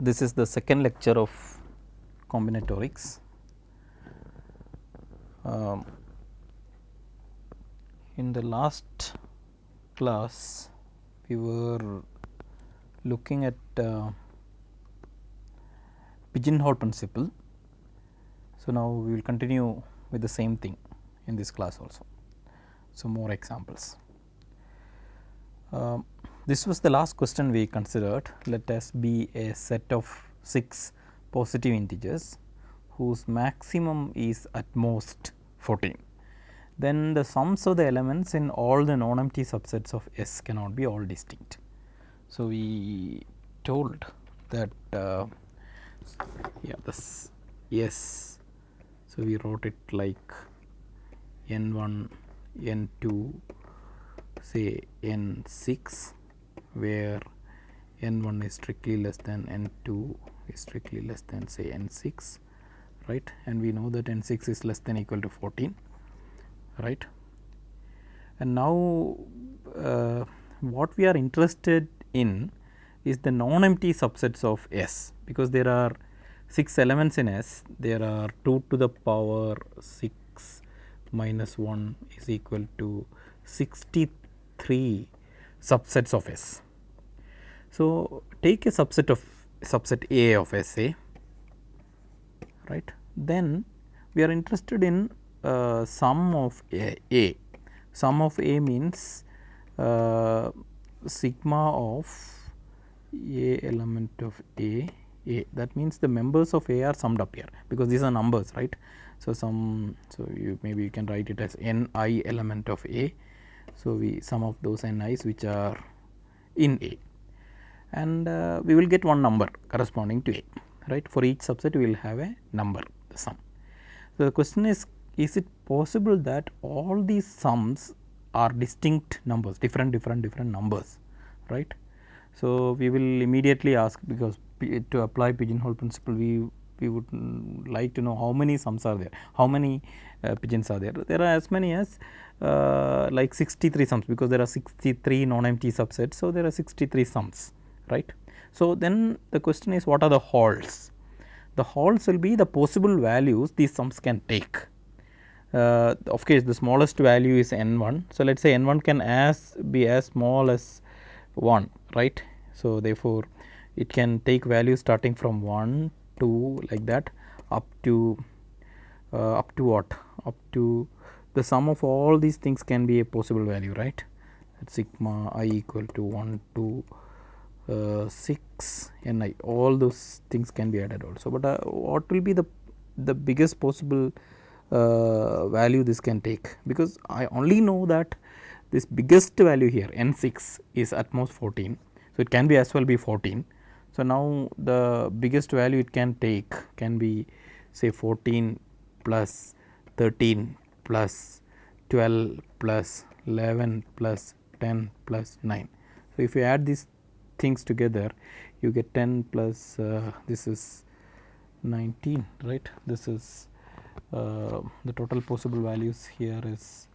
This is the second lecture of combinatorics. In the last class, we were looking at pigeonhole principle. So, now we will continue with the same thing in this class also. So, more examples. This was the last question we considered. Let us be a set of 6 positive integers whose maximum is at most 14. Then the sums of the elements in all the non-empty subsets of S cannot be all distinct. So, we told that this S. So, we wrote it like n1, n2, say n6, where n1 is strictly less than n2 is strictly less than say n6, right, and we know that n6 is less than or equal to 14, right. And now what we are interested in is the non-empty subsets of S, because there are 6 elements in S. There are 2 to the power 6 minus 1 is equal to 63 subsets of S. So, take a subset A of S A, right. Then we are interested in sum of A. Sum of A means sigma of A element of A. That means the members of A are summed up here, because these are numbers, right. So, maybe you can write it as Ni element of A. So, we sum of those Ni's which are in A, and we will get one number corresponding to A, right. For each subset we will have a number, the sum. So, the question is it possible that all these sums are distinct numbers, different numbers, right. So, we will immediately ask, because to apply pigeonhole principle we would like to know how many sums are there, how many pigeons are there. There are as many as like 63 sums, because there are 63 non-empty subsets. So, there are 63 sums, right. So, then the question is, what are the halts? The halts will be the possible values these sums can take. Of course, the smallest value is n1. So, let us say n1 can be as small as 1, right. So, therefore, it can take values starting from 1, 2 like that up to what? Up to the sum of all these things can be a possible value, right. At sigma I equal to 1 to 6 ni, all those things can be added also. But what will be the biggest possible value this can take? Because I only know that this biggest value here n6 is at most 14. So, it can be as well be 14. So, now the biggest value it can take can be say 14 plus 13 plus 12 plus 11 plus 10 plus 9. So, if you add these things together, you get 10 plus this is 19, right. This is the total possible values here is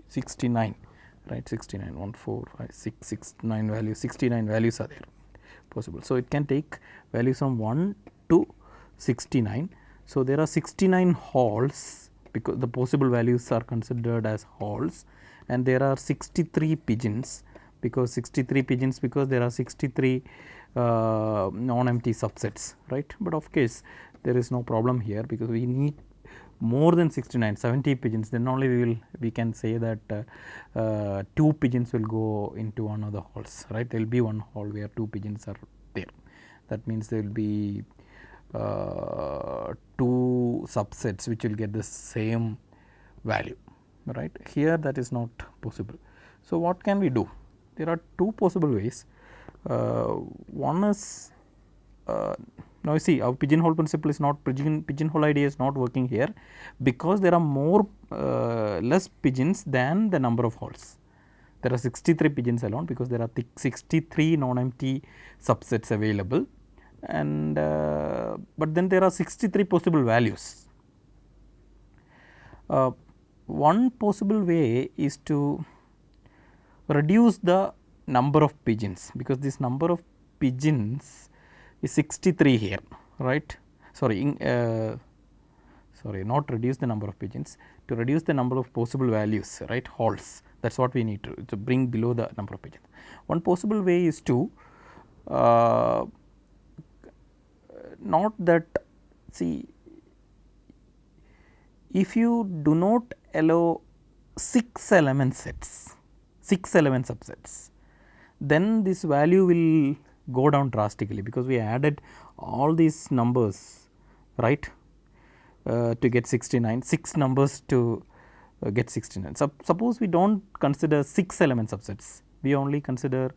69, right. 69, 1, 4, 5, 6, 6, 9 values, 69 values are there possible. So, it can take values from 1 to 69. So, there are 69 halts, because the possible values are considered as halts, and there are 63 pigeons, because there are 63 non-empty subsets, right. But of course, there is no problem here, because we need more than 69, 70 pigeons, then only we can say that 2 pigeons will go into one of the halls, right. There will be one hall where 2 pigeons are there. That means there will be 2 subsets which will get the same value, right. Here that is not possible. So, what can we do? There are 2 possible ways. One is now you see, our pigeonhole principle is not, pigeonhole idea is not working here, because there are more less pigeons than the number of holes. There are 63 pigeons alone, because there are 63 non-empty subsets available, and but then there are 63 possible values. One possible way is to reduce the number of pigeons, because this number of pigeons is 63 here, right. Sorry, not reduce the number of pigeons, to reduce the number of possible values, right, halls. That is what we need to bring below the number of pigeons. One possible way is to not that, see, if you do not allow 6 element sets, 6 element subsets, then this value will go down drastically, because we added all these numbers, right, to get 69, 6 numbers to get 69. Suppose we do not consider 6 element subsets, we only consider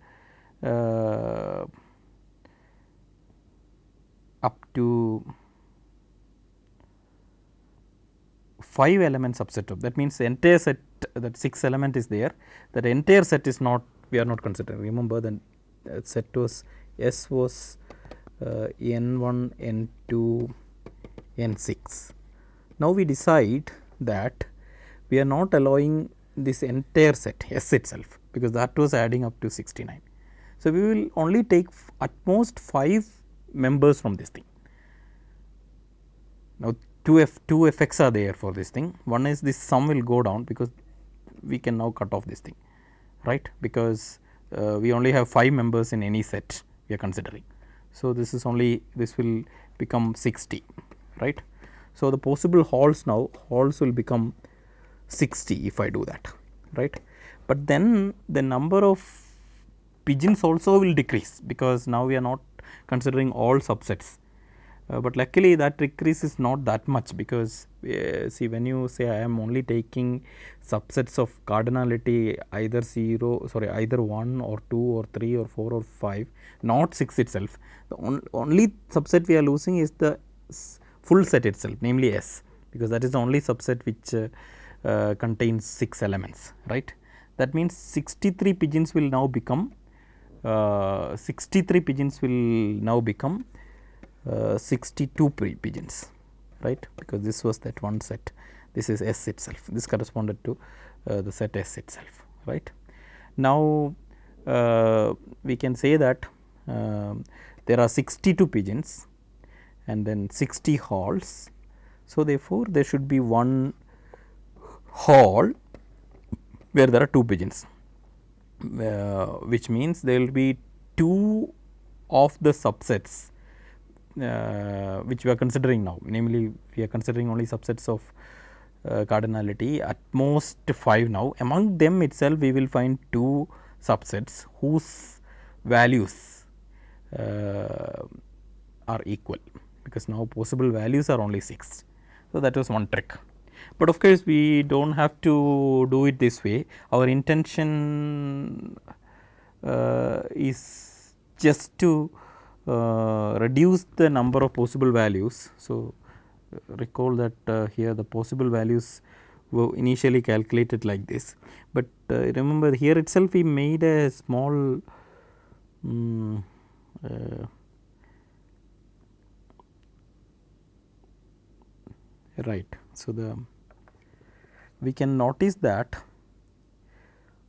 up to 5 element subset of, that means the entire set, that 6 element is there, that entire set is not, we are not considering. Remember the set was S was n1, n2, n6. Now we decide that we are not allowing this entire set S itself, because that was adding up to 69. So we will only take at most 5 members from this thing. Now two effects are there for this thing. One is this sum will go down, because we can now cut off this thing, right, because we only have 5 members in any set we are considering. So this is only, this will become 60, right. So the possible halls now, halls will become 60 if I do that, right. But then the number of pigeons also will decrease, because now we are not considering all subsets. But luckily that decrease is not that much, because see, when you say I am only taking subsets of cardinality either 0, sorry, either 1 or 2 or 3 or 4 or 5, not 6 itself, the only subset we are losing is the full set itself, namely S, because that is the only subset which contains 6 elements, right. That means 63 pigeons will now become 62 pigeons, right, because this was that one set, this is S itself, this corresponded to the set S itself, right. Now we can say that there are 62 pigeons and then 60 halls. So therefore there should be one hall where there are 2 pigeons, which means there will be 2 of the subsets which we are considering now, namely we are considering only subsets of cardinality, at most 5 now. Among them itself we will find 2 subsets whose values are equal, because now possible values are only 6. So that was one trick. But of course we do not have to do it this way. Our intention is just to reduce the number of possible values. So recall that here the possible values were initially calculated like this, but remember here itself we made a small right. So we can notice that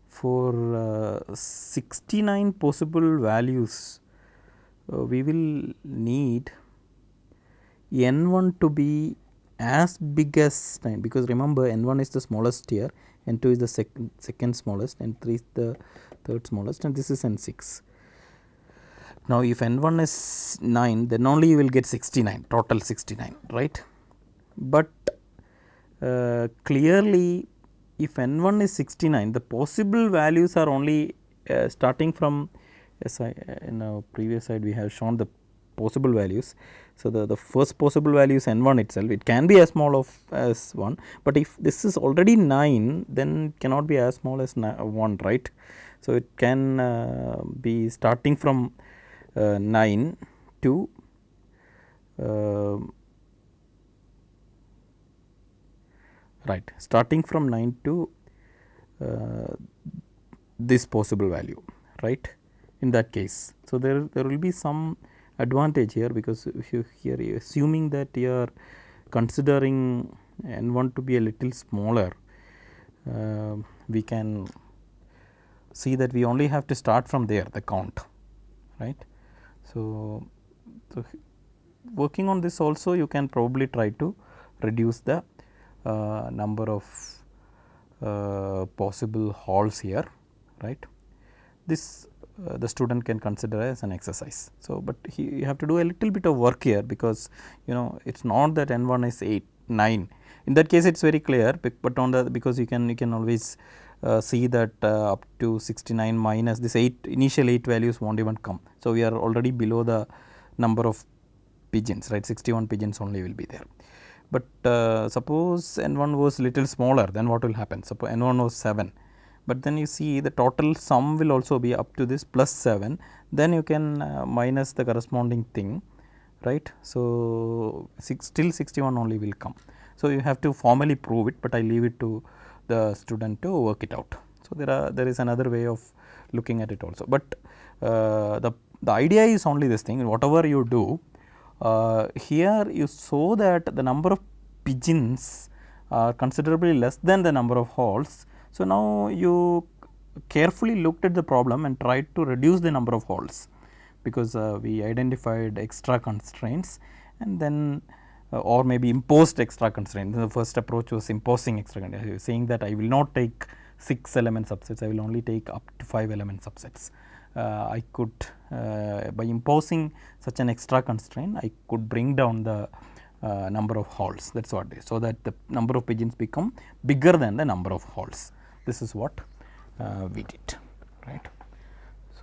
for 69 possible values we will need n1 to be as big as 9, because remember n1 is the smallest here, n2 is the second smallest, n3 is the third smallest, and this is n6. Now if n1 is 9, then only you will get 69, total 69, right. But clearly if n1 is 69, the possible values are only starting from, as in our previous slide we have shown the possible values. So the first possible value is n1 itself, it can be as small as 1, but if this is already 9, then it cannot be as small as 1, right. So it can be starting from 9 to right, starting from 9 to this possible value, right, in that case. So there will be some advantage here, because if you here assuming that you are considering n1 to be a little smaller, we can see that we only have to start from there, the count, right. So, working on this also you can probably try to reduce the number of possible halls here, right. This the student can consider as an exercise. So, but you have to do a little bit of work here, because it is not that n1 is 8, 9. In that case it is very clear, but on the, because you can always see that up to 69 minus this 8 initial 8 values will not even come. So, we are already below the number of pigeons, right, 61 pigeons only will be there. But suppose n1 was little smaller, then what will happen? Suppose n1 was 7, but then you see the total sum will also be up to this plus 7, then you can minus the corresponding thing, right. So, still 61 only will come. So, you have to formally prove it, but I leave it to the student to work it out. So, there is another way of looking at it also, but the idea is only this thing. Whatever you do, here you show that the number of pigeons are considerably less than the number of halls. So, now you carefully looked at the problem and tried to reduce the number of halls, because we identified extra constraints and then or maybe imposed extra constraints. The first approach was imposing extra constraints, saying that I will not take 6 element subsets, I will only take up to 5 element subsets. I could by imposing such an extra constraint, I could bring down the number of halls. That is what it is. So, that the number of pigeons become bigger than the number of halls. This is what we did, right.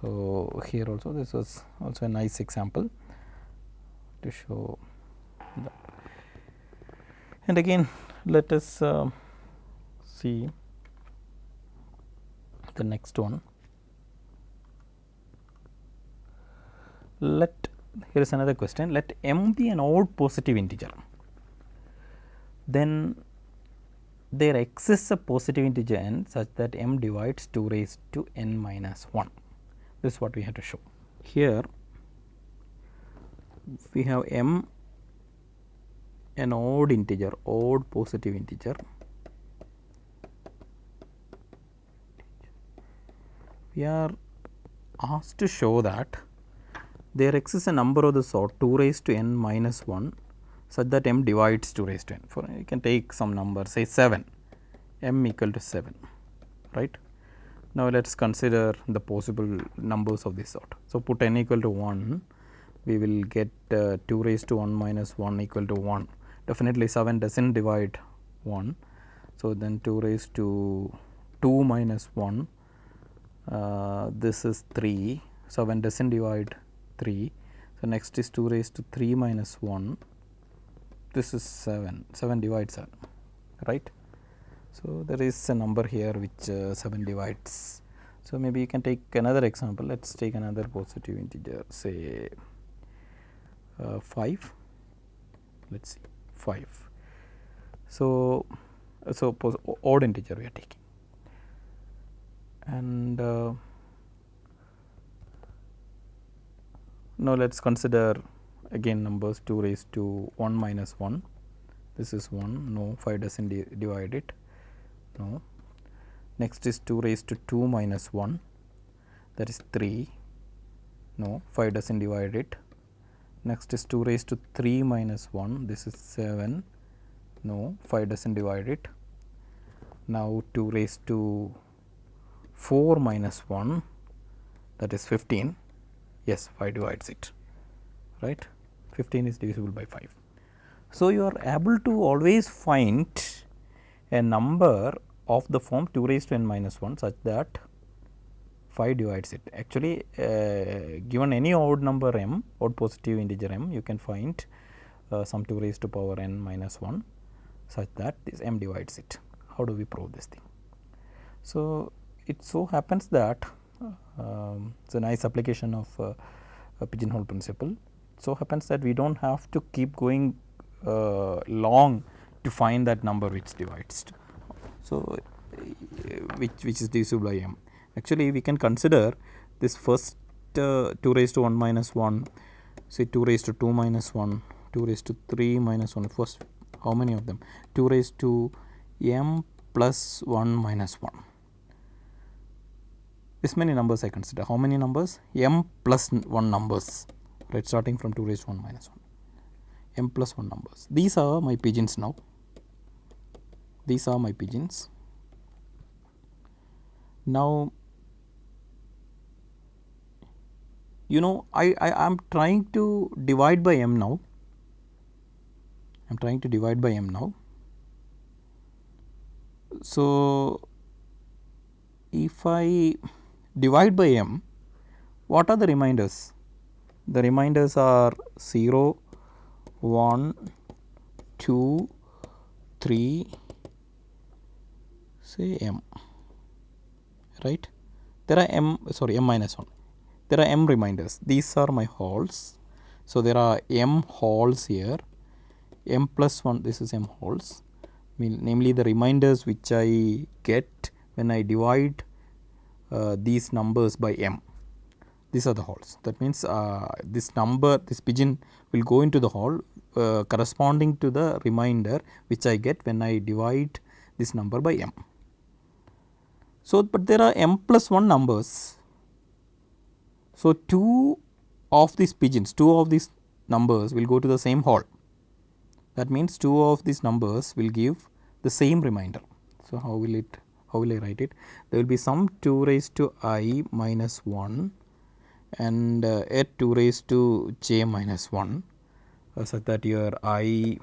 So, here also this was also a nice example to show that. And again let us see the next one. Here is another question. Let m be an odd positive integer, then there exists a positive integer n such that m divides 2 raised to n minus 1. This is what we have to show. Here we have m an odd integer, odd positive integer. We are asked to show that there exists a number of the sort 2 raised to n minus 1 such that m divides 2 raised to n. For you can take some number, say 7, m equal to 7, right. Now, let us consider the possible numbers of this sort. So, put n equal to 1, we will get 2 raised to 1 minus 1 equal to 1. Definitely 7 does not divide 1. So, then 2 raised to 2 minus 1, this is 3, 7 does not divide 3. So, next is 2 raised to 3 minus 1, this is 7, 7 divides 7, right. So, there is a number here which 7 divides. So, maybe you can take another example. Let us take another positive integer, say 5, let us see 5. So, odd integer we are taking, and now let us consider again numbers 2 raised to 1 minus 1, this is 1, no, 5 does not divide it, no. Next is 2 raised to 2 minus 1, that is 3, no, 5 does not divide it. Next is 2 raised to 3 minus 1, this is 7, no, 5 does not divide it. Now, 2 raised to 4 minus 1, that is 15, yes, 5 divides it, right, 15 is divisible by 5. So, you are able to always find a number of the form 2 raised to n minus 1 such that 5 divides it. Actually, given any odd number m, odd positive integer m, you can find some 2 raised to power n minus 1 such that this m divides it. How do we prove this thing? So, it so happens that it is a nice application of a pigeonhole principle. It so happens that we do not have to keep going long to find that number which divides. So, which is divisible by m. Actually, we can consider this first 2 raised to 1 minus 1, say 2 raised to 2 minus 1, 2 raised to 3 minus 1, first how many of them? 2 raised to m plus 1 minus 1. this many numbers I consider. How many numbers? M plus 1 numbers, right, starting from 2 raised to 1 minus 1. M plus 1 numbers. These are my pigeons now. These are my pigeons. Now, you know, I am trying to divide by M now. I'm trying to divide by M now. So, if I divide by M, what are the reminders? The reminders are 0, 1, 2, 3, say M, right. There are M minus 1. There are M reminders. These are my holes. So, there are M holes here. M plus 1, this is M holes, namely the reminders which I get when I divide these numbers by M. These are the holes. That means this number, this pigeon will go into the hole corresponding to the remainder which I get when I divide this number by M. So, but there are M plus 1 numbers. So, 2 of these pigeons, 2 of these numbers will go to the same hole. That means 2 of these numbers will give the same remainder. So, how will I write it? There will be some 2 raised to I minus 1 and at 2 raised to j minus 1 such that your I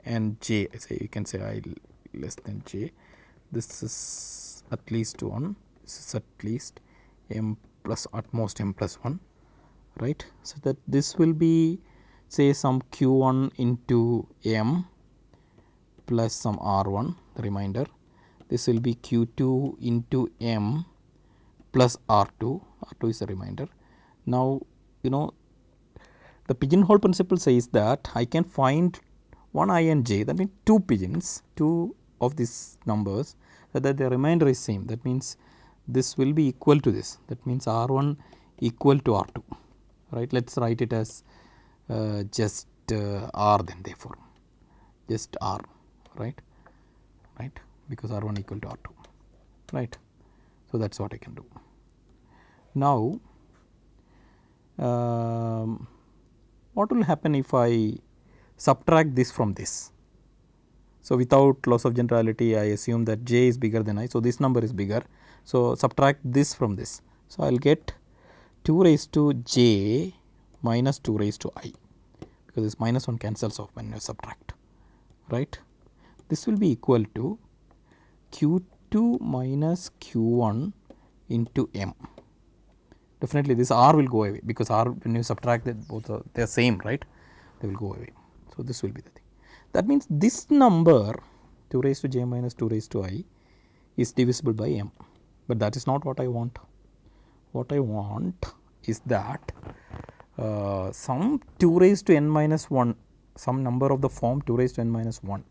and j, say you can say I less than j. This is at least 1, this is at least m plus at most m plus 1, right. So, that this will be say some q1 into m plus some r1, the remainder. This will be q2 into m plus r2, r2 is the remainder. Now, you know, the pigeonhole principle says that I can find one I and j, that means 2 pigeons, 2 of these numbers, so that the remainder is same. That means this will be equal to this, that means r1 equal to r2, right. Let us write it as just r then, therefore just r, right, because r1 equal to r2, right. So, that is what I can do. Now, what will happen if I subtract this from this? So, without loss of generality, I assume that j is bigger than I. So, this number is bigger. So, subtract this from this. So, I will get 2 raised to j minus 2 raised to I, because this minus 1 cancels off when you subtract, right. This will be equal to q2 minus q1 into m. Definitely this r will go away, because r, when you subtract that, both they are same, right, they will go away. So, this will be the thing. That means this number 2 raised to j minus 2 raised to I is divisible by m, but that is not what I want. What I want is that some 2 raised to n minus 1, some number of the form 2 raised to n minus 1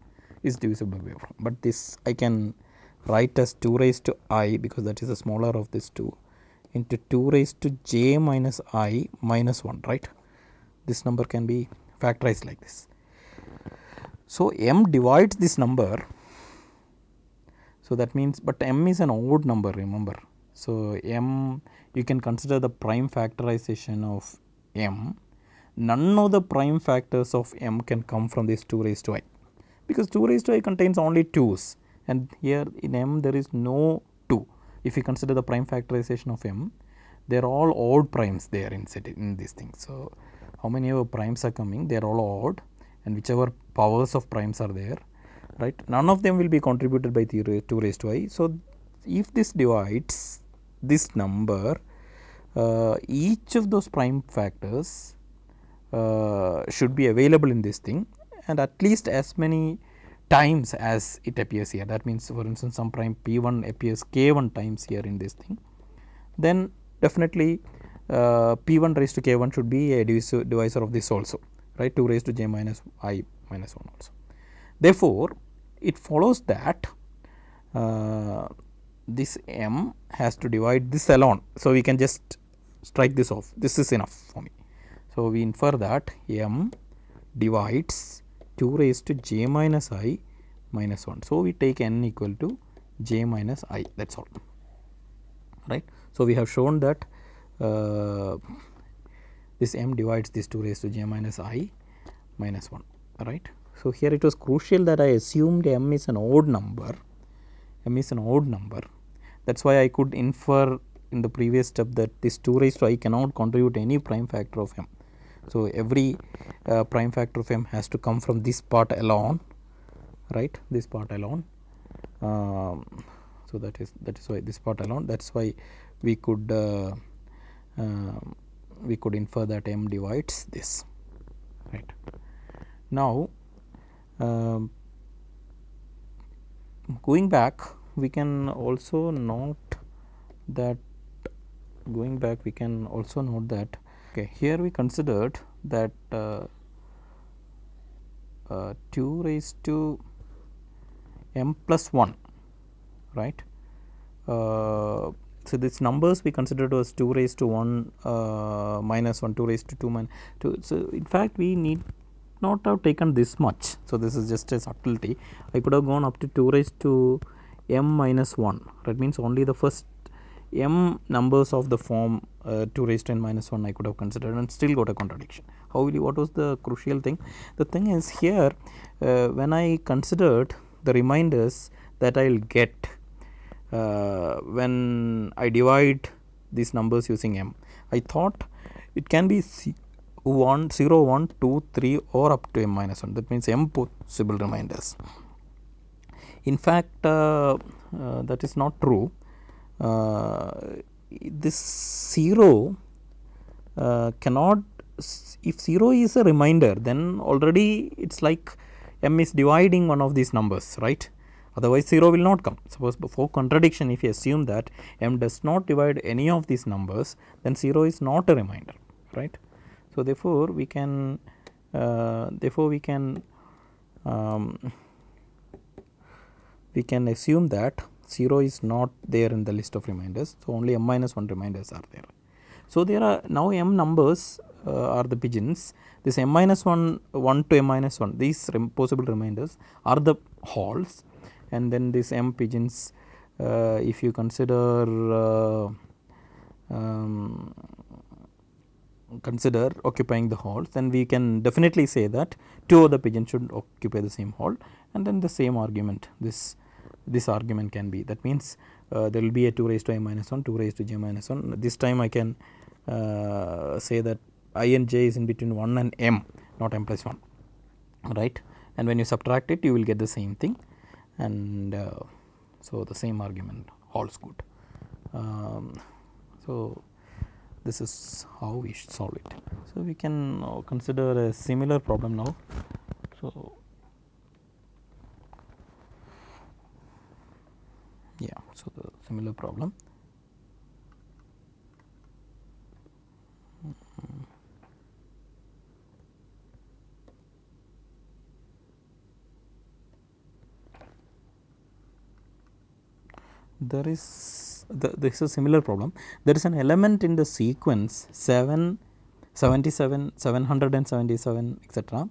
is divisible by m, but this I can write as 2 raised to I, because that is the smaller of these 2, into 2 raised to j minus I minus 1, right. This number can be factorized like this. So, m divides this number. So, that means, but m is an odd number, remember. So, m, you can consider the prime factorization of m. None of the prime factors of m can come from this 2 raised to I, because 2 raised to I contains only 2's, and here in m there is no 2. If you consider the prime factorization of m, they are all odd primes there in this thing. So, how many ever primes are coming, they are all odd, and whichever powers of primes are there, right, none of them will be contributed by 2 raised to I. So, if this divides this number, each of those prime factors should be available in this thing, and at least as many times as it appears here. That means, for instance, some prime p1 appears k1 times here in this thing, then definitely p1 raised to k1 should be a divisor of this also, right, 2 raised to j minus I minus 1 also. Therefore, it follows that this m has to divide this alone. So, we can just strike this off, this is enough for me. So, we infer that m divides 2 raised to j minus I minus 1. So, we take n equal to j minus I, that is all, right. So, we have shown that this m divides this 2 raised to j minus I minus 1, right. So, here it was crucial that I assumed m is an odd number, that is why I could infer in the previous step that this 2 raised to I cannot contribute any prime factor of m. So, every prime factor of m has to come from this part alone, right, this part alone. So, that is why this part alone, that is why we could infer that m divides this, right. Now, going back, we can also note that okay, here we considered that 2 raised to m plus 1, right. So, these numbers we considered was 2 raised to 1 minus 1, 2 raised to 2 minus 2. So, in fact, we need not have taken this much. So, this is just a subtlety. I could have gone up to 2 raised to m minus 1, that means only the first m numbers of the form 2 raised to n minus 1 I could have considered and still got a contradiction. What was the crucial thing? The thing is here, when I considered the reminders that I will get when I divide these numbers using m, I thought it can be 1, 0, 1, 2, 3 or up to m minus 1, that means m possible reminders. In fact, that is not true. This 0 cannot, if 0 is a reminder, then already it is like m is dividing one of these numbers, right. Otherwise 0 will not come. Suppose before contradiction, if you assume that m does not divide any of these numbers, then 0 is not a reminder, right. So, therefore, we can assume that 0 is not there in the list of reminders. So, only m minus 1 reminders are there. So, there are now m numbers are the pigeons. This m minus 1 to m minus 1, these possible reminders are the halls, and then this m pigeons, if you consider occupying the halls, then we can definitely say that 2 other pigeons should occupy the same hall, and then the same argument, this argument can be, that means there will be a 2 raised to m minus 1, 2 raised to j minus 1. This time I can say that I and j is in between 1 and m, not m plus 1, right, and when you subtract it, you will get the same thing, and so the same argument holds good. So, this is how we should solve it. So, we can consider a similar problem now. So, yeah, so the similar problem. There is this is a similar problem. There is an element in the sequence 7, 77, 777, etc.,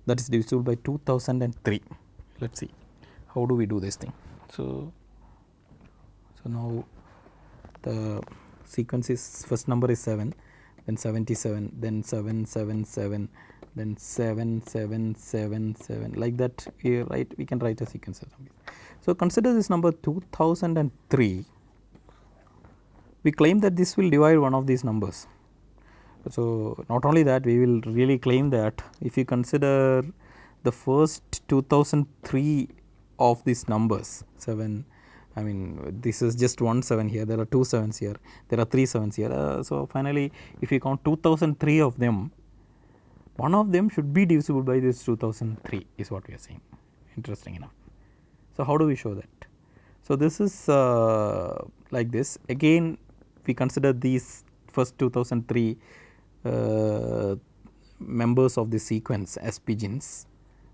that is divisible by 2003. Let us see how do we do this thing. So, now the sequence is, first number is 7, then 77, then 777, then 7777, like that, we can write a sequence. So, consider this number 2003. We claim that this will divide one of these numbers. So, not only that, we will really claim that if you consider the first 2003 of these numbers, 7, I mean this is just one 7 here, there are 2 7s here, there are 3 7s here. So, finally, if you count 2003 of them, one of them should be divisible by this 2003 is what we are saying. Interesting enough. So, how do we show that? So, this is like this. Again, we consider these first 2003 members of the sequence as pigeons.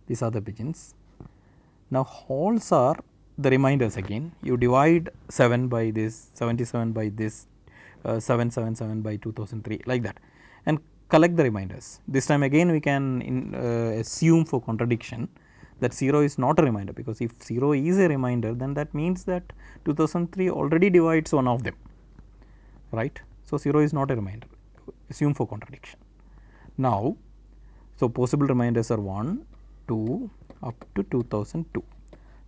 These are the pigeons. Now, halls are the reminders again. You divide 7 by this, 77 by this, 777 by 2003, like that, and collect the reminders. This time again we can assume for contradiction that 0 is not a reminder, because if 0 is a reminder, then that means that 2003 already divides one of them. right? So 0 is not a remainder, assume for contradiction. Now, so possible reminders are 1, 2 up to 2002.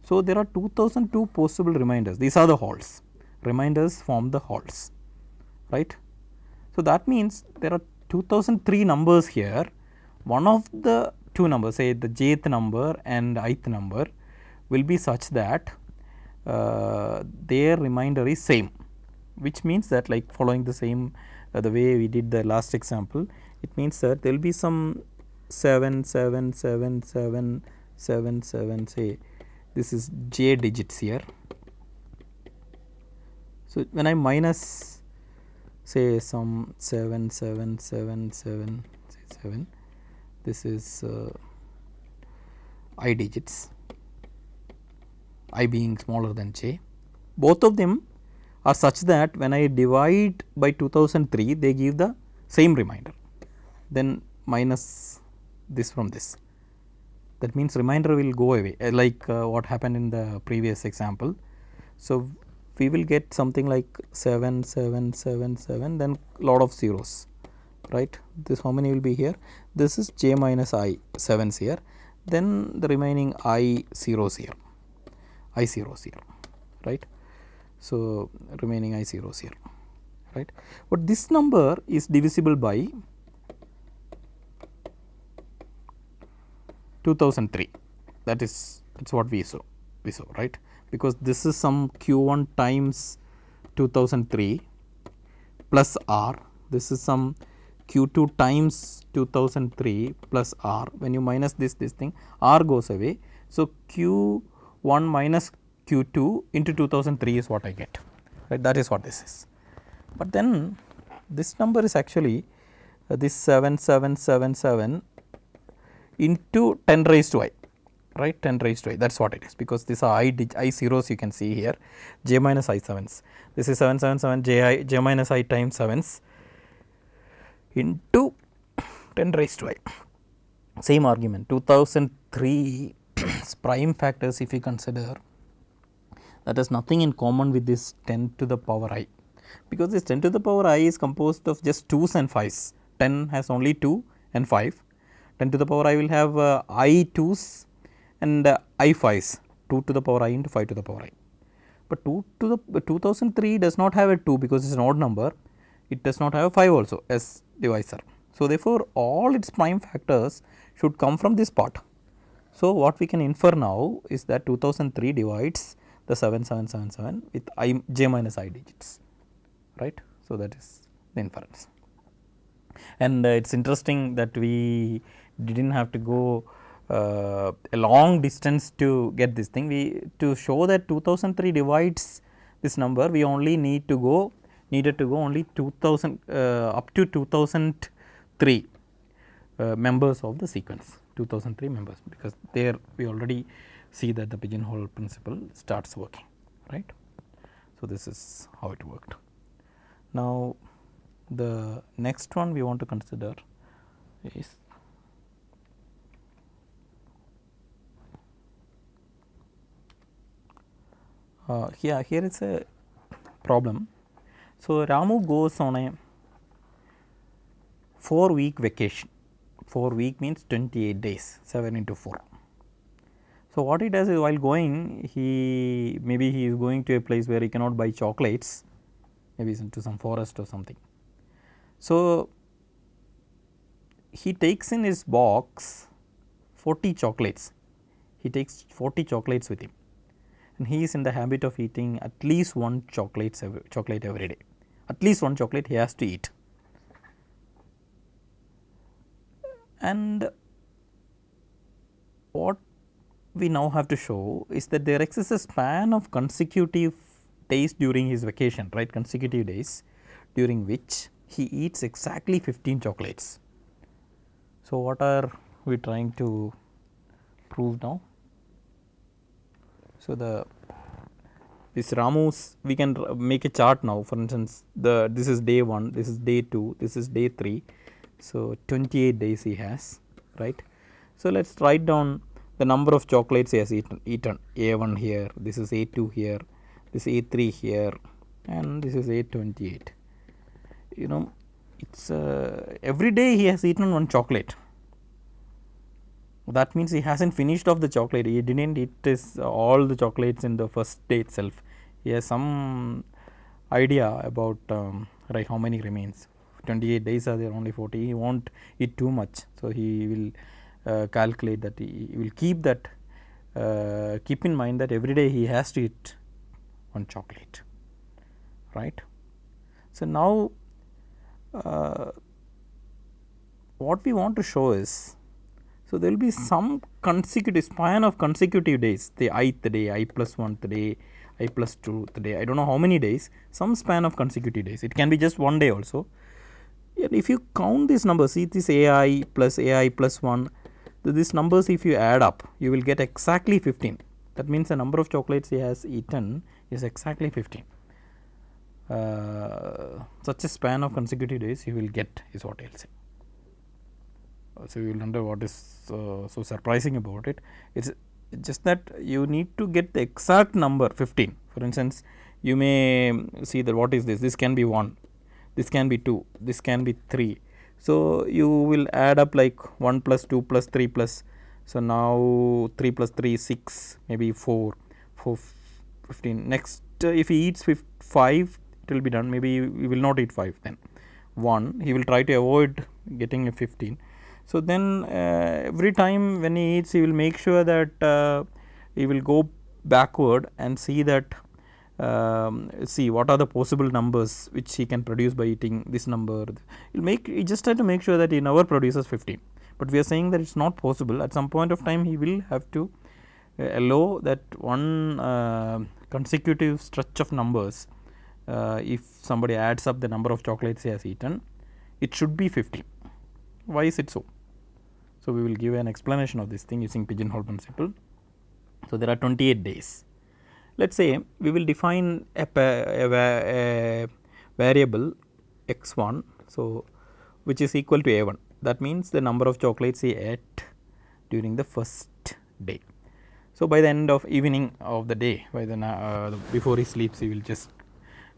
So there are 2002 possible reminders. These are the holes. Reminders form the holes, right? So that means there are 2003 numbers here. One of the two numbers, say the jth number and ith number, will be such that their remainder is same, which means that, like following the same the way we did the last example, it means that there will be some 7 7 7 7 7 7, say this is j digits here. So when I minus, say some 7 7 7 7 say 7, this is I digits, I being smaller than j. Both of them are such that when I divide by 2003 they give the same remainder, then minus this from this, that means remainder will go away, like what happened in the previous example. So we will get something like 7 7 7 7, then lot of zeros, right? This how many will be here? This is j minus I 7s here, then the remaining I zeros here, I zeros here, right? So remaining I zeros here, right? But this number is divisible by 2003. That's what we saw, right? Because this is some q1 times 2003 plus r. This is some q2 times 2003 plus r. When you minus this thing, r goes away. So q1 minus q2 into 2003 is what I get, right? That is what this is. But then this number is actually this 7777 into 10 raised to I, right? 10 raised to I, that is what it is, because these are I zeros you can see here, j minus I 7s. This is 777 j minus I times 7s into 10 raised to I. Same argument, 2003 prime factors, if you consider, that has nothing in common with this 10 to the power I, because this 10 to the power I is composed of just 2s and 5s. 10 has only 2 and 5. 10 to the power I will have I 2s and I 5s, 2 to the power I into 5 to the power I. But 2 to the 2003 does not have a 2 because it is an odd number. It does not have a 5 also as divisor. So therefore all its prime factors should come from this part. So what we can infer now is that 2003 divides the 7777 with I j minus I digits, right? So that is the inference. And it is interesting that we did not have to go a long distance to get this thing. We, to show that 2003 divides this number, we only needed to go only 2000 up to 2003 members of the sequence, 2003 members, because there we already see that the pigeonhole principle starts working, right? So this is how it worked. Now the next one we want to consider is here is a problem. So Ramu goes on a 4-week vacation. 4 week means 28 days, 7 into 4. So what he does is, while going, maybe he is going to a place where he cannot buy chocolates, maybe into some forest or something. So he takes in his box 40 chocolates. He takes 40 chocolates with him, and he is in the habit of eating at least one chocolate every day. At least one chocolate he has to eat. And what we now have to show is that there exists a span of consecutive days during his vacation, right? Consecutive days during which he eats exactly 15 chocolates. So what are we trying to prove now? So this Ramu's, we can make a chart now. For instance, this is day 1, this is day 2, this is day 3. So 28 days he has, right? So let's write down the number of chocolates he has eaten. A1 here, this is A2 here, this is A3 here, and this is A28. you know, it's every day he has eaten one chocolate. That means he hasn't finished off the chocolate. He didn't eat all the chocolates in the first day itself. He has some idea about right, how many remains. 28 days are there, only 40. He won't eat too much, so he will calculate that. He will keep that keep in mind that every day he has to eat one chocolate, right. So now what we want to show is, so there will be some consecutive span of consecutive days, the ith day, I plus 1th day, I plus 2th day, I do not know how many days, some span of consecutive days. It can be just one day also. And if you count these numbers, see this ai plus 1, these numbers if you add up, you will get exactly 15. That means the number of chocolates he has eaten is exactly 15. Such a span of consecutive days you will get is what I will say. So you will wonder what is so surprising about it. It's just that you need to get the exact number 15. For instance, you may see that what is this? This can be 1, this can be 2, this can be 3. So you will add up like 1 plus 2 plus 3 plus. So now 3 plus 3 is 6, maybe 4, 15. Next, if he eats 5, it will be done. Maybe he will not eat 5 then. 1, he will try to avoid getting a 15. So then every time when he eats, he will make sure that he will go backward and see that see what are the possible numbers which he can produce by eating this number. He just try to make sure that he never produces 15. But we are saying that it's not possible. At some point of time, he will have to allow that one consecutive stretch of numbers. If somebody adds up the number of chocolates he has eaten, it should be 15. Why is it so? So we will give an explanation of this thing using pigeonhole principle. So there are 28 days. Let us say we will define a variable x1, so which is equal to a1. That means the number of chocolates he ate during the first day. So by the end of evening of the day, by the before he sleeps, he will just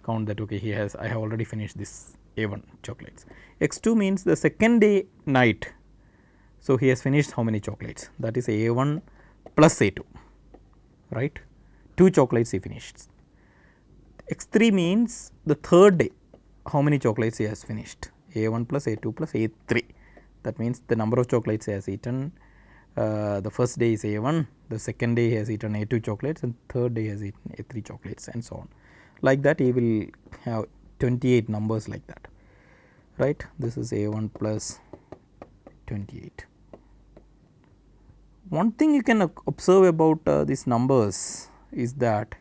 count that, okay, I have already finished this a1 chocolates. X2 means the second day night. So he has finished how many chocolates? That is a1 plus a2, right? 2 chocolates he finished. X3 means the third day, how many chocolates he has finished? a1 plus a2 plus a3. That means the number of chocolates he has eaten. The first day is a1, the second day he has eaten a2 chocolates, and third day he has eaten a3 chocolates, and so on. Like that, he will have 28 numbers like that, right? This is a1 plus 28. One thing you can observe about these numbers is that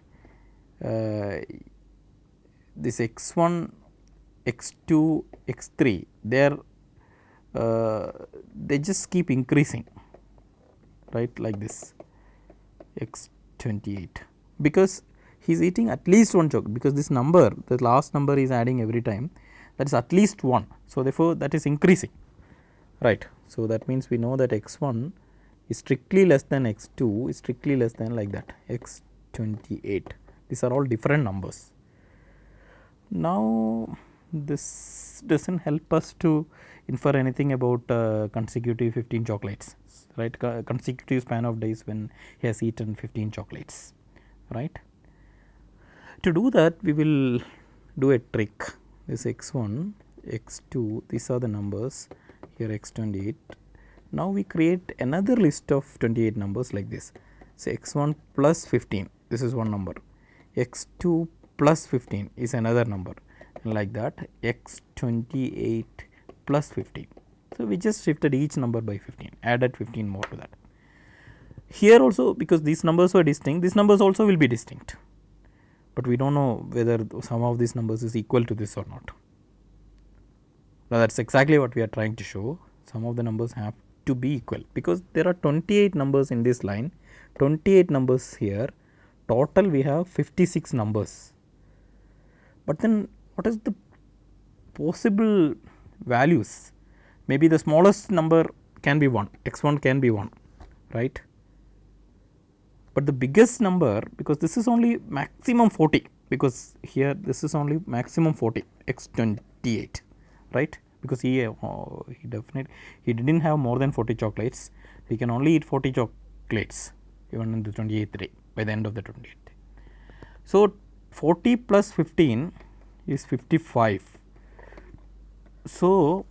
this x1, x2, x3, they just keep increasing, right, like this, x28, because he is eating at least one chocolate, because this number, the last number is adding every time, that is at least 1. So therefore that is increasing, right. So that means we know that x1 is strictly less than x2 is strictly less than, like that, x28. These are all different numbers. Now this doesn't help us to infer anything about consecutive 15 chocolates, right, consecutive span of days when he has eaten 15 chocolates, right. To do that, we will do a trick. This x1, x2, these are the numbers, here x28. Now we create another list of 28 numbers like this. Say x1 plus 15, this is one number, x2 plus 15 is another number, and like that, x28 plus 15. So we just shifted each number by 15, added 15 more to that. Here also, because these numbers were distinct, these numbers also will be distinct, but we do not know whether sum of these numbers is equal to this or not. Now that is exactly what we are trying to show. Some of the numbers have to be equal, because there are 28 numbers in this line, 28 numbers here, total we have 56 numbers. But then what is the possible values? Maybe the smallest number can be 1, x1 can be 1, right. But the biggest number, because this is only maximum 40, because here this is only maximum 40, x28. right? Because he didn't have more than 40 chocolates. He can only eat 40 chocolates even in the 28th day, by the end of the 28th day. So 40 plus 15 is 55. So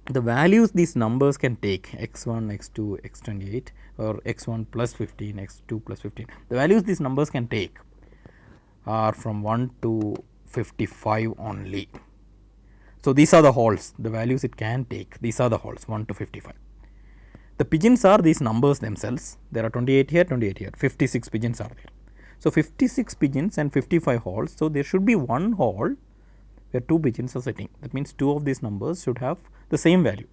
the values these numbers can take, x1, x2, x28, or x1 plus 15, x2 plus 15, the values these numbers can take are from 1 to 55 only. So these are the halls, the values it can take, these are the halls 1 to 55. The pigeons are these numbers themselves. There are 28 here, 28 here, 56 pigeons are there. So 56 pigeons and 55 halls. So there should be one hall where 2 pigeons are sitting. That means 2 of these numbers should have the same value.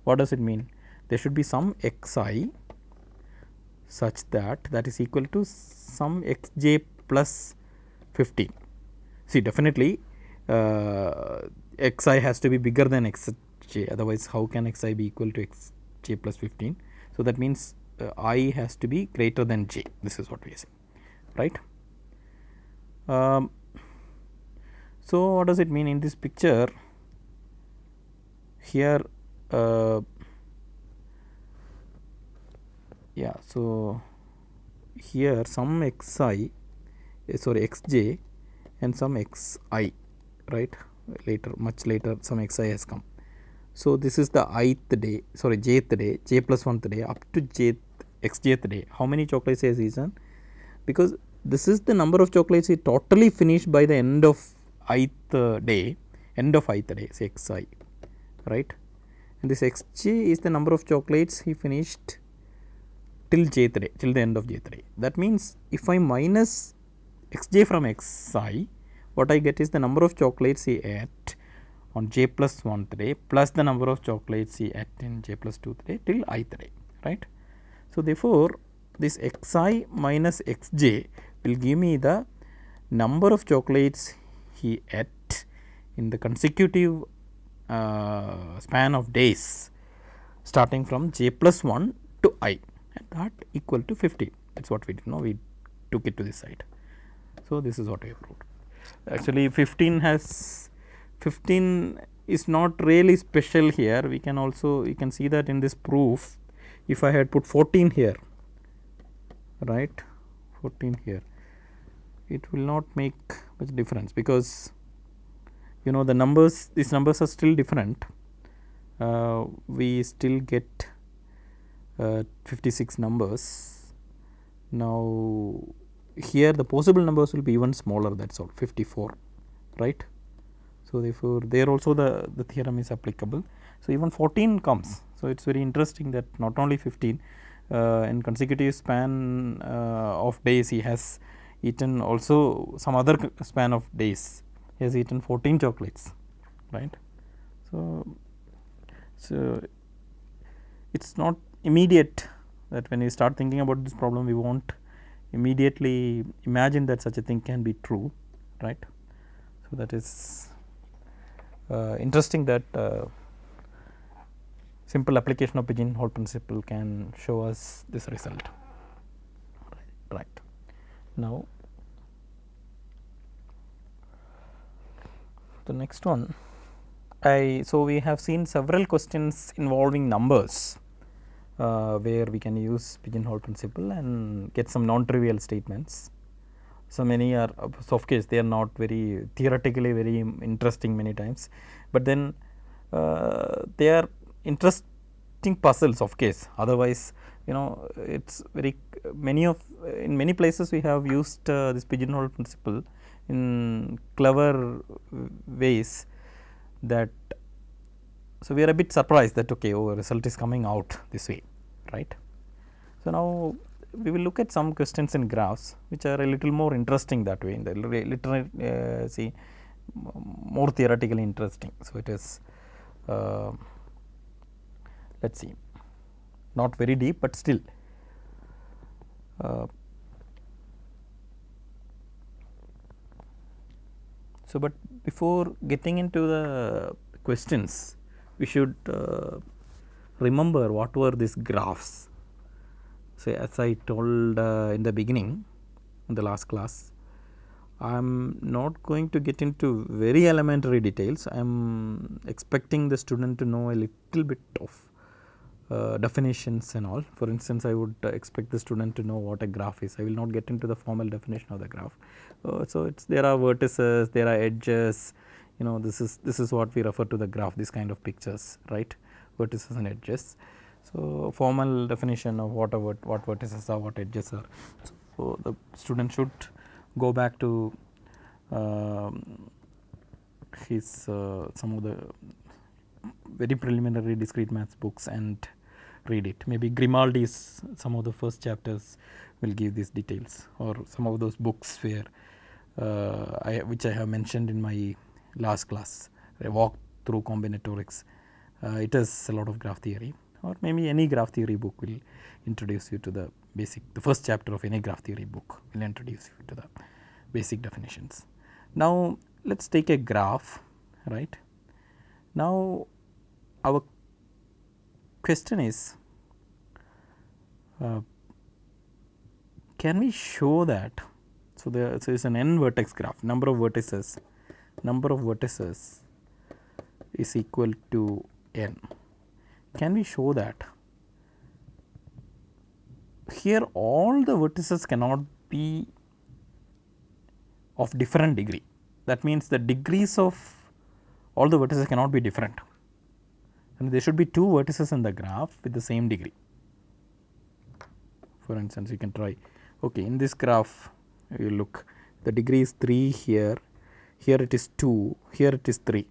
What does it mean? There should be some xi such that that is equal to some xj plus 15. See, definitely xi has to be bigger than xj, otherwise how can xi be equal to xj plus 15? So that means I has to be greater than j. This is what we are saying, right? So what does it mean in this picture? Here yeah, so here some xi, sorry, xj and some xi, right? Later, much later, some xi has come. So this is the ith day, sorry, jth day, j plus 1th day up to xjth day. How many chocolates he has eaten? Because this is the number of chocolates he totally finished by the end of ith day, say xi, right? And this xj is the number of chocolates he finished till jth day, till the end of jth day. That means if I minus xj from xi, what I get is the number of chocolates he ate on j plus 1th day plus the number of chocolates he ate in j plus 2th day till ith day, right? So therefore this xi minus xj will give me the number of chocolates he ate in the consecutive span of days starting from j plus 1 to I, and that equal to 50. That's what we did. Now we took it to this side. So this is what we have proved. Actually 15 is not really special here. We can also, you can see that in this proof, if I had put 14 here, right, 14 here, it will not make much difference, because you know the numbers, these numbers are still different. We still get 56 numbers. Now here the possible numbers will be even smaller, that's all, 54, right? So therefore there also the theorem is applicable. So even 14 comes. So it's very interesting that not only 15 in consecutive span of days he has eaten, also some other span of days he has eaten 14 chocolates, right? So it's not immediate that when we start thinking about this problem we won't immediately imagine that such a thing can be true, right? So that is interesting that simple application of pigeonhole principle can show us this result, right? Now the next one, so we have seen several questions involving numbers where we can use pigeonhole principle and get some non-trivial statements. So many are, so of course they are not very theoretically very interesting many times, but then they are interesting puzzles, of course. Otherwise, you know, it's very in many places we have used this pigeonhole principle in clever ways, that so we are a bit surprised that okay, our result is coming out this way, right? So now we will look at some questions in graphs which are a little more interesting that way, in the literally more theoretically interesting. So it is let's see, not very deep, but still so but before getting into the questions, we should remember what were these graphs. So as I told in the beginning, in the last class, I am not going to get into very elementary details. I am expecting the student to know a little bit of definitions and all. For instance, I would expect the student to know what a graph is. I will not get into the formal definition of the graph. So it's, there are vertices, there are edges. You know, this is what we refer to the graph. This kind of pictures, right? Vertices and edges. So formal definition of what vertices are, what edges are. So the student should go back to his some of the very preliminary discrete maths books and read it. Maybe Grimaldi's some of the first chapters will give these details, or some of those books where which I have mentioned in my last class. I walked through combinatorics. It has a lot of graph theory, or maybe any graph theory book will introduce you to the basic. The first chapter of any graph theory book will introduce you to the basic definitions. Now let's take a graph, right? Now our question is, can we show that? So there is an n vertex graph. Number of vertices is equal to n. Can we show that? Here all the vertices cannot be of different degree. That means the degrees of all the vertices cannot be different, and there should be two vertices in the graph with the same degree. For instance, you can try, okay, in this graph you look, the degree is 3 here, here it is 2, here it is 3.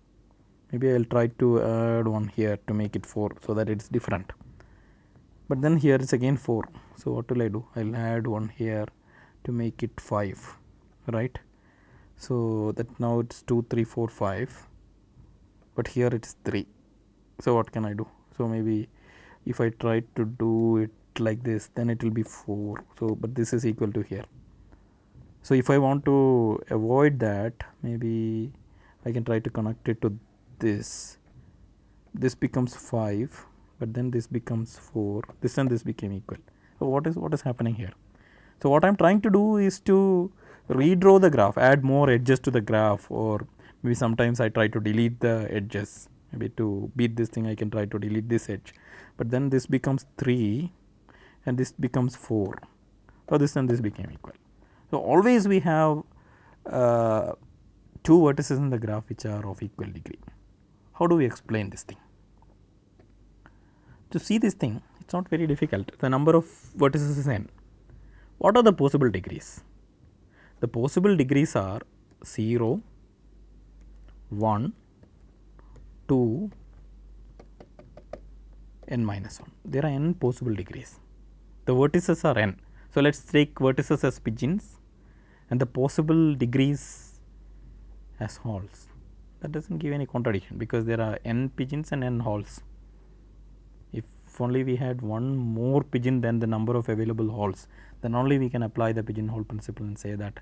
Maybe I will try to add one here to make it 4, so that it is different. But then here is again 4. So what will I do? I will add one here to make it 5, right? So that now it's 2, 3, 4, 5, but here it is 3. So what can I do? So maybe if I try to do it like this, then it will be 4. So but this is equal to here. So if I want to avoid that, maybe I can try to connect it to this. This becomes 5, but then this becomes 4. This and this became equal. So what is happening here? So what I am trying to do is to redraw the graph, add more edges to the graph, or maybe sometimes I try to delete the edges. Maybe to beat this thing I can try to delete this edge, but then this becomes 3 and this becomes 4. So this and this became equal. So always we have two vertices in the graph which are of equal degree. How do we explain this thing? To see this thing, it's not very difficult. The number of vertices is n. What are the possible degrees? The possible degrees are 0, 1, 2, n minus 1. There are n possible degrees. The vertices are n. So let's take vertices as pigeons and the possible degrees as halls. That doesn't give any contradiction, because there are n pigeons and n halls. If only we had one more pigeon than the number of available halls, then only we can apply the pigeonhole principle and say that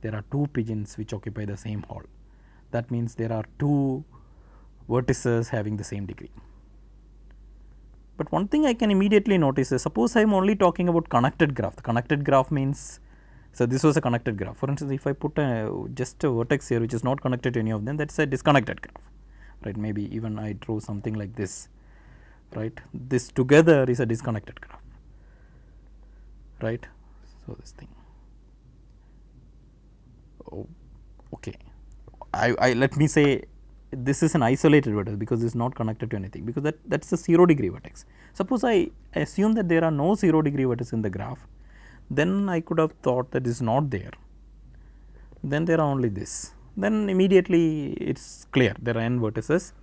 there are two pigeons which occupy the same hall. That means there are two vertices having the same degree. But one thing I can immediately notice is, suppose I am only talking about connected graph. The connected graph means, so this was a connected graph. For instance, if I put just a vertex here which is not connected to any of them, that's a disconnected graph, right? Maybe even I draw something like this, right? This together is a disconnected graph, right? So this thing. Oh, okay. I let me say this is an isolated vertex because it is not connected to anything, because that's a 0 degree vertex. Suppose I assume that there are no 0 degree vertices in the graph, then I could have thought that is not there. Then there are only this. Then immediately it's clear, there are n vertices,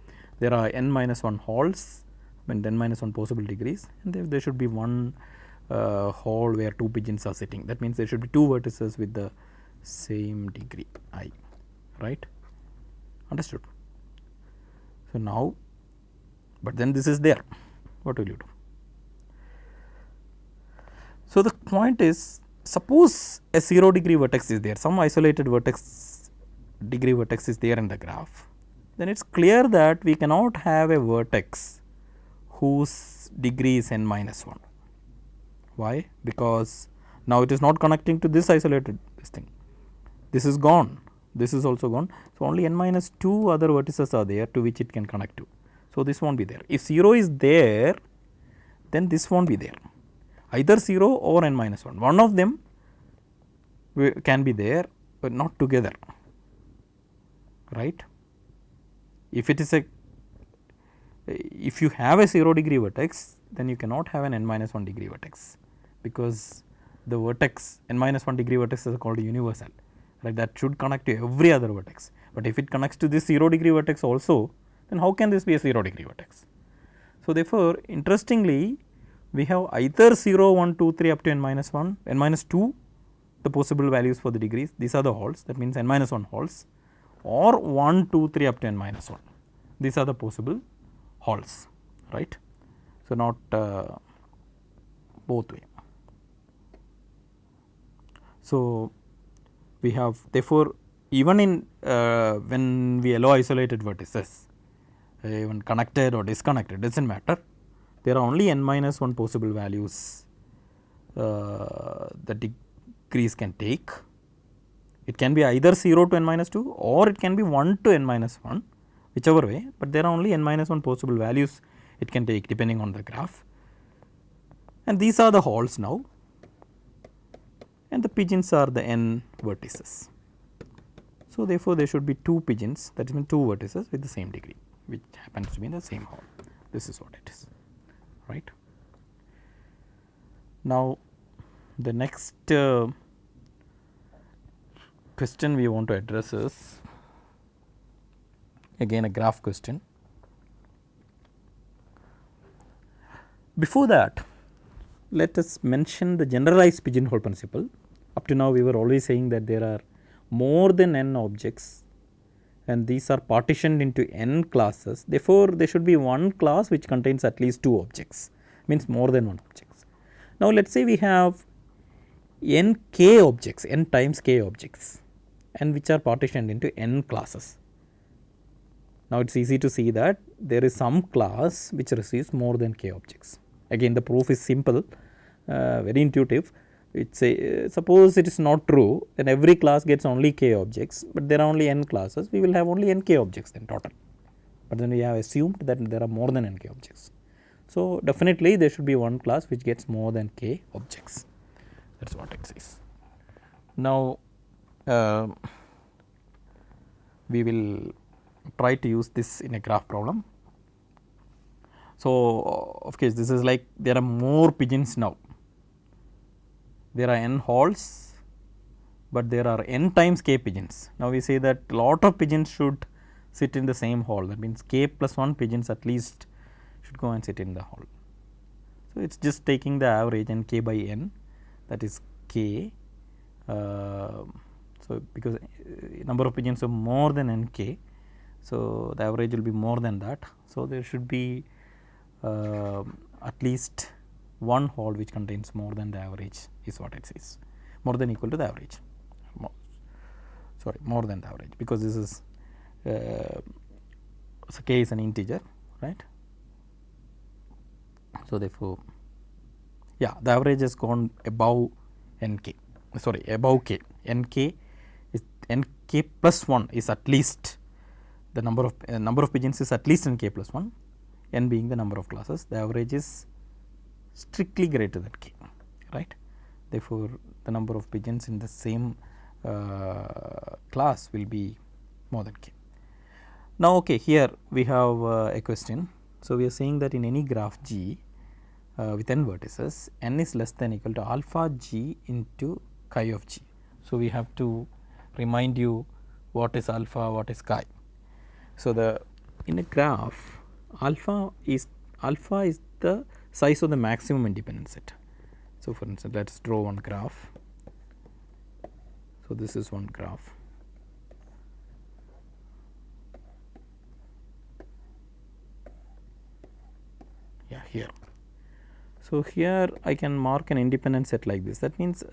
there are n minus 1 halls, and n minus 1 possible degrees, and there should be one hall where two pigeons are sitting. That means there should be two vertices with the same degree I, right? Understood? So now, but then this is there, what will you do? So the point is, suppose a 0 degree vertex is there, some isolated degree vertex is there in the graph, then it's clear that we cannot have a vertex whose degree is n minus 1. Why? Because now it is not connecting to this isolated thing. this is gone, this is also gone. So, only n minus 2 other vertices are there to which it can connect to. So, this will not be there. If 0 is there, then this will not be there, either 0 or n minus 1. One of them can be there, but not together, right. If it is a, if you have a 0 degree vertex, then you cannot have an n minus 1 degree vertex, because the vertex n minus 1 degree vertex is called universal, right, that should connect to every other vertex. But if it connects to this 0 degree vertex also, then how can this be a 0 degree vertex? So, therefore, interestingly, we have either 0, 1, 2, 3 up to n minus 1, n minus 2 the possible values for the degrees, these are the halls, that means n minus 1 halls, or 1, 2, 3 up to n minus 1, these are the possible halls, right. So, not both way. So, we have therefore, even in when we allow isolated vertices, even connected or disconnected, does not matter, there are only n minus 1 possible values that degrees can take. It can be either 0 to n minus 2 or it can be 1 to n minus 1, whichever way, but there are only n minus 1 possible values it can take depending on the graph. And these are the halls now, and the pigeons are the n vertices. So, therefore, there should be 2 pigeons, that means 2 vertices with the same degree, which happens to be in the same hall. This is what it is, right. Now, the next question we want to address is again a graph question. Before that, let us mention the generalized pigeonhole principle. Up to now, we were always saying that there are more than n objects and these are partitioned into n classes. Therefore, there should be one class which contains at least 2 objects, means more than 1 objects. Now, let us say we have n k objects, n times k objects, and which are partitioned into n classes. Now, it is easy to see that there is some class which receives more than k objects. Again, the proof is simple, very intuitive. It's a, suppose it is not true, then every class gets only k objects, but there are only n classes, we will have only n k objects then total. But then we have assumed that there are more than n k objects. So, definitely there should be one class which gets more than k objects, that is what it says. Now, we will try to use this in a graph problem. So, of course, this is like there are more pigeons now. There are n halls, but there are n times k pigeons. Now, we say that a lot of pigeons should sit in the same hall, that means k plus 1 pigeons at least should go and sit in the hall. So, it is just taking the average n k by n, that is k. So, because number of pigeons are more than n k, so the average will be more than that. So, there should be at least one hall which contains more than the average is what it says, more than equal to the average, more than the average, because this is so k is an integer, right. So, therefore, yeah, the average has gone above n k, sorry, above k, n k is n k plus 1 is at least the number of pigeons is at least n k plus 1, n being the number of classes, the average is strictly greater than k, right. Therefore, the number of pigeons in the same class will be more than k. Now, okay, here we have a question. So, we are saying that in any graph G with n vertices, n is less than equal to alpha g into chi of g. So, we have to remind you what is alpha, what is chi. So, in a graph, alpha is the size of the maximum independent set. So, for instance, let us draw one graph. So, this is one graph. Yeah, here. So, here I can mark an independent set like this. That means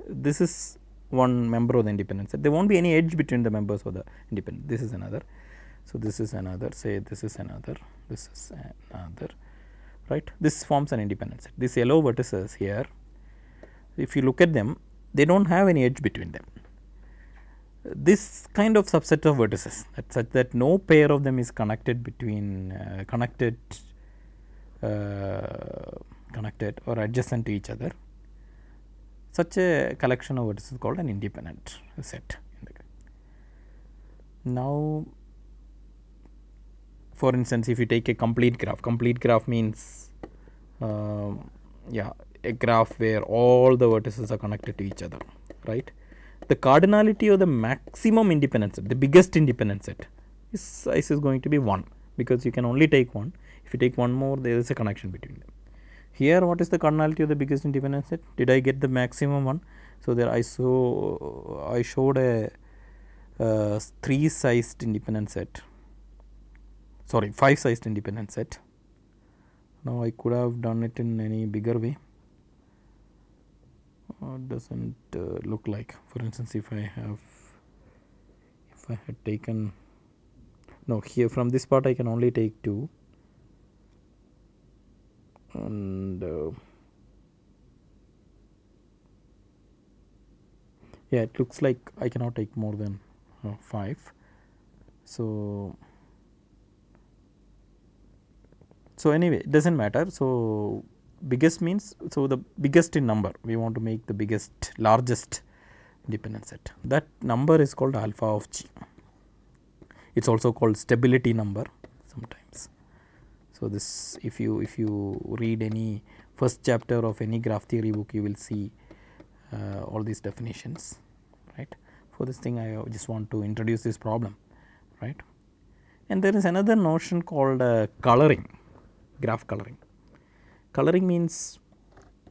this is one member of the independent set. There will not be any edge between the members of the independent. This is another. So, this is another, say this is another, this is another, right. This forms an independent set. These yellow vertices here, if you look at them, they do not have any edge between them. this kind of subset of vertices such that no pair of them is connected between connected or adjacent to each other, such a collection of vertices is called an independent set. Now, for instance, if you take a complete graph means a graph where all the vertices are connected to each other, right? The cardinality of the maximum independent set, the biggest independent set, is going to be 1, because you can only take one. If you take one more, there is a connection between them. Here, what is the cardinality of the biggest independent set? Did I get the maximum one? So there I showed a 3-sized independent set. Sorry, 5-sized independent set. Now I could have done it in any bigger way. Doesn't look like. For instance, if I had taken, no, here from this part I can only take 2, and yeah, it looks like I cannot take more than 5. So anyway, it doesn't matter. So biggest means, so the biggest in number, we want to make the biggest, largest independent set. That number is called alpha of G. It's also called stability number sometimes. So this, if you read any first chapter of any graph theory book, you will see all these definitions, right? For this thing, I just want to introduce this problem, right? And there is another notion called coloring, graph coloring. Coloring means,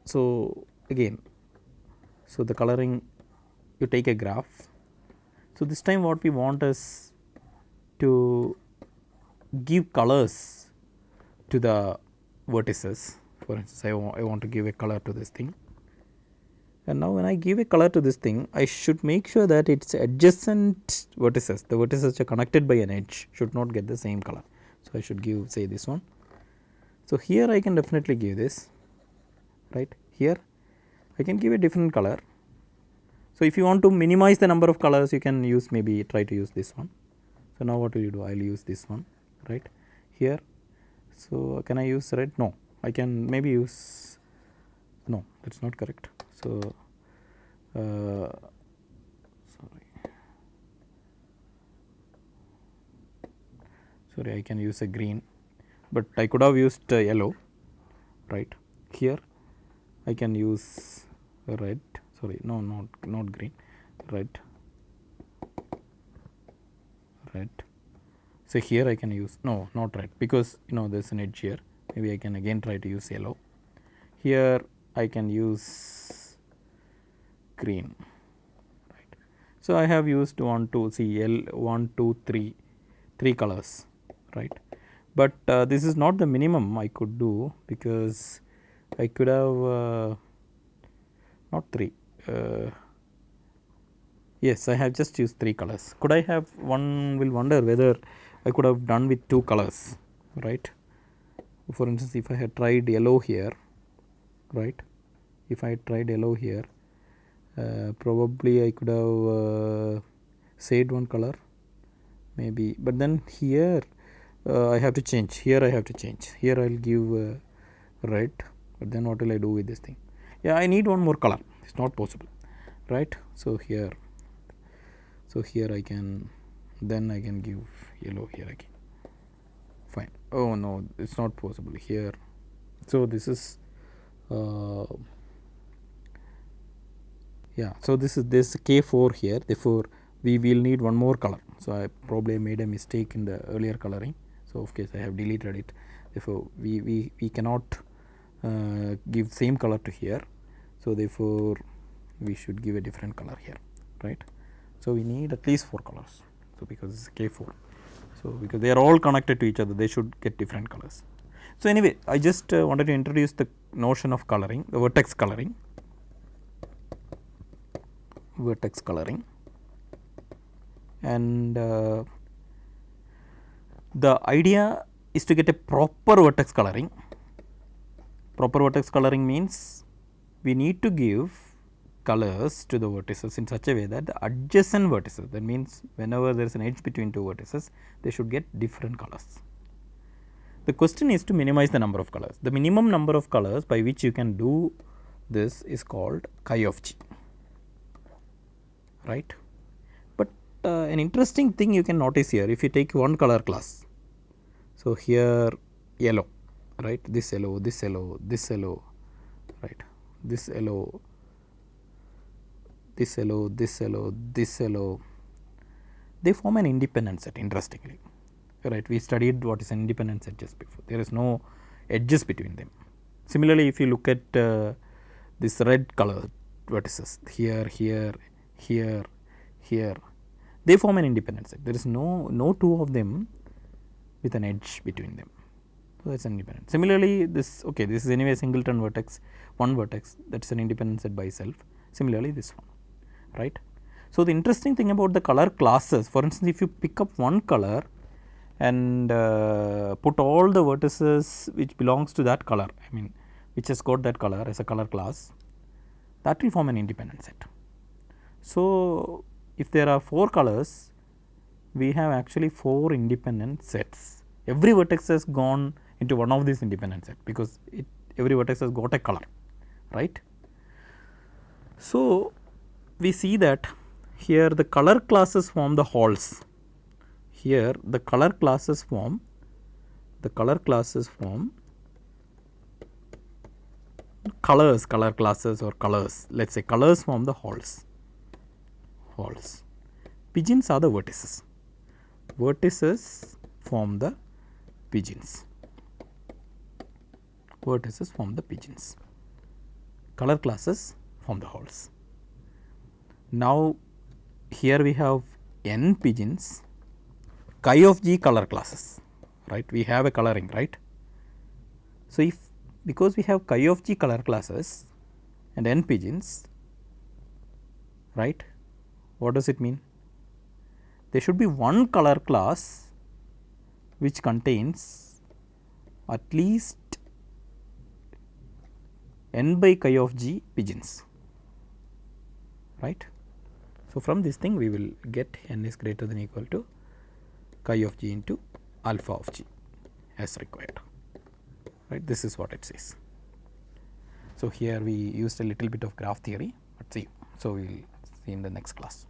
so again, so the coloring, you take a graph. So this time what we want is to give colors to the vertices. For instance, I want to give a color to this thing. And now when I give a color to this thing, I should make sure that its adjacent vertices, the vertices which are connected by an edge, should not get the same color. So I should give, say, this one. So here I can definitely give this, right? Here I can give a different color. So if you want to minimize the number of colors, you can use, maybe try to use this one. So now what will you do? I will use this one, right? Here, so can I use red? No, I can maybe use, no, that's not correct. So sorry, I can use a green, but I could have used yellow, right? Here I can use red, sorry, no, not green, red. So here I can use, no, not red, because there is an edge here. Maybe I can again try to use yellow. Here I can use green, right? So I have used 1, 2, see, 1, 2, 3 colors, right? But this is not the minimum I could do, because I could have not 3. Yes, I have just used 3 colors. Could I have, one will wonder whether I could have done with 2 colors, right? For instance, if I had tried yellow here, right? If I had tried yellow here, probably I could have saved one color, maybe. But then here I have to change. Here I have to change. Here I will give red. But then what will I do with this thing? Yeah, I need one more color. It's not possible, right? So here I can, then I can give yellow here again. Fine. Oh no, it's not possible here. So this is yeah, so this K4 here, therefore we will need one more color. So I probably made a mistake in the earlier coloring, so of course I have deleted it. Therefore we cannot give same color to here, so therefore we should give a different color here, right? So we need at least 4 colors, so because it's K4, so because they are all connected to each other, they should get different colors. So anyway, I just wanted to introduce the notion of coloring, the vertex coloring. And the idea is to get a proper vertex coloring. Proper vertex coloring means we need to give colors to the vertices in such a way that the adjacent vertices, that means whenever there is an edge between two vertices, they should get different colors. The question is to minimize the number of colors. The minimum number of colors by which you can do this is called chi of g, right. But an interesting thing you can notice here, if you take one color class, so here yellow, right, this yellow, this yellow, this yellow, right, this yellow, this yellow, this yellow, this yellow, they form an independent set, interestingly, right. We studied what is an independent set just before. There is no edges between them. Similarly, if you look at this red color vertices here, here, here, here, they form an independent set. There is no two of them with an edge between them. So that's an independent. Similarly, this is anyway a singleton vertex, one vertex, that's an independent set by itself. Similarly, this one, right. So the interesting thing about the color classes, for instance, if you pick up one color and put all the vertices which belongs to that color, I mean which has got that color as a color class, that will form an independent set. So if there are 4 colors, we have actually 4 independent sets. Every vertex has gone into one of these independent sets because every vertex has got a color, right. So we see that here the color classes form the halls. Here the color classes form colors, color classes or colors. Let us say colors form the halls. Pigeons are the vertices. Vertices form the pigeons. Color classes form the halls. Now here we have n pigeons, chi of g color classes, right. We have a coloring, right. So because we have chi of g color classes and n pigeons, right, what does it mean? There should be one color class which contains at least n by chi of g pigeons, right. So from this thing we will get n is greater than or equal to chi of g into alpha of g as required, right. This is what it says. So here we used a little bit of graph theory, but see, so we will see in the next class.